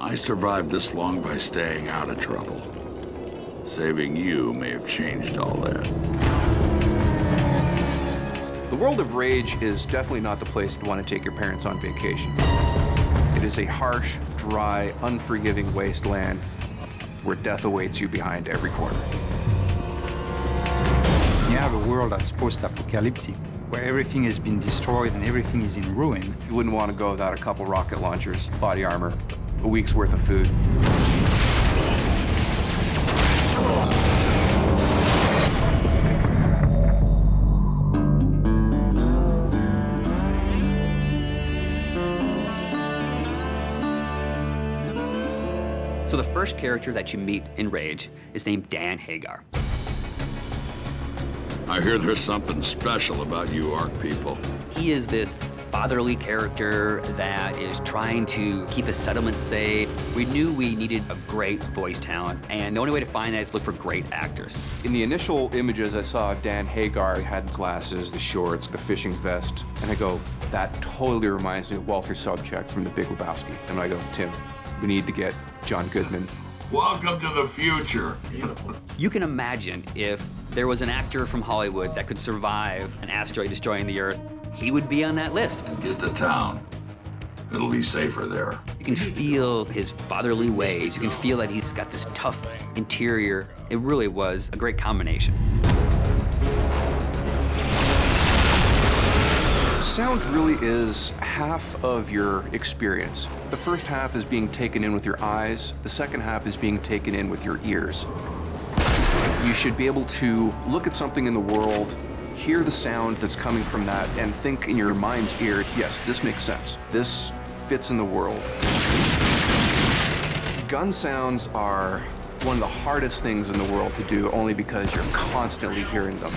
I survived this long by staying out of trouble. Saving you may have changed all that. The world of Rage is definitely not the place to want to take your parents on vacation. It is a harsh, dry, unforgiving wasteland where death awaits you behind every corner. You have a world that's post-apocalyptic, where everything has been destroyed and everything is in ruin. You wouldn't want to go without a couple rocket launchers, body armor, a week's worth of food. So the first character that you meet in Rage is named Dan Hagar. I hear there's something special about you Ark people. He is this fatherly character that is trying to keep his settlement safe. We knew we needed a great voice talent, and the only way to find that is look for great actors. In the initial images I saw of Dan Hagar, he had glasses, the shorts, the fishing vest, and I go, that totally reminds me of Walter Sobchak from The Big Lebowski. And I go, Tim, we need to get John Goodman. Welcome to the future. You can imagine if there was an actor from Hollywood that could survive an asteroid destroying the Earth, he would be on that list. Get to town. It'll be safer there. You can feel his fatherly ways. You can feel that he's got this tough interior. It really was a great combination. Sound really is half of your experience. The first half is being taken in with your eyes. The second half is being taken in with your ears. You should be able to look at something in the world, hear the sound that's coming from that, and think in your mind's ear, yes, this makes sense. This fits in the world. Gun sounds are one of the hardest things in the world to do, only because you're constantly hearing them.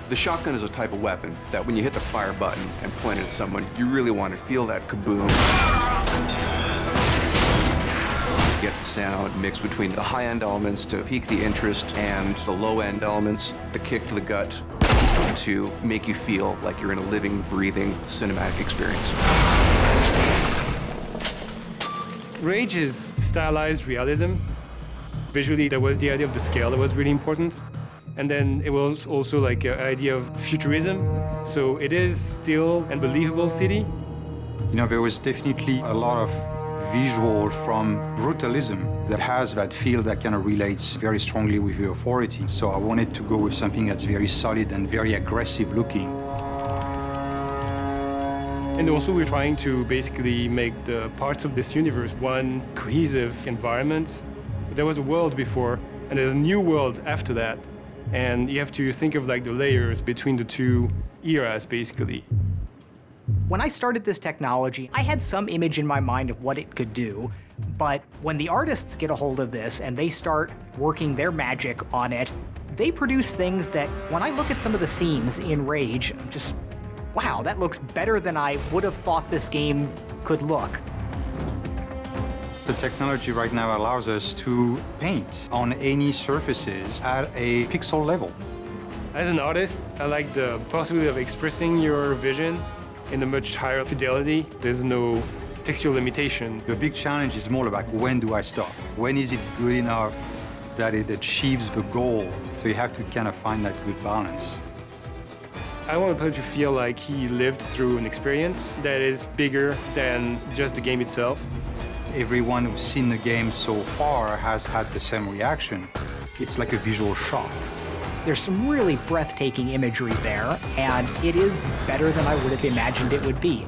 The shotgun is a type of weapon that when you hit the fire button and point it at someone, you really want to feel that kaboom. Get the sound mixed between the high-end elements to pique the interest and the low-end elements, the kick to the gut, to make you feel like you're in a living, breathing, cinematic experience. Rage is stylized realism. Visually, there was the idea of the scale that was really important. And then it was also like an idea of futurism. So it is still a believable city. You know, there was definitely a lot of visual from brutalism that has that feel that kind of relates very strongly with the authority. So I wanted to go with something that's very solid and very aggressive looking. And also we're trying to basically make the parts of this universe one cohesive environment. There was a world before, and there's a new world after that. And you have to think of like the layers between the two eras, basically. When I started this technology, I had some image in my mind of what it could do, but when the artists get a hold of this and they start working their magic on it, they produce things that, when I look at some of the scenes in Rage, I'm just, wow, that looks better than I would have thought this game could look. The technology right now allows us to paint on any surfaces at a pixel level. As an artist, I like the possibility of expressing your vision in a much higher fidelity. There's no textual limitation. The big challenge is more about when do I stop? When is it good enough that it achieves the goal? So you have to kind of find that good balance. I want the player to feel like he lived through an experience that is bigger than just the game itself. Everyone who's seen the game so far has had the same reaction. It's like a visual shock. There's some really breathtaking imagery there, and it is better than I would have imagined it would be.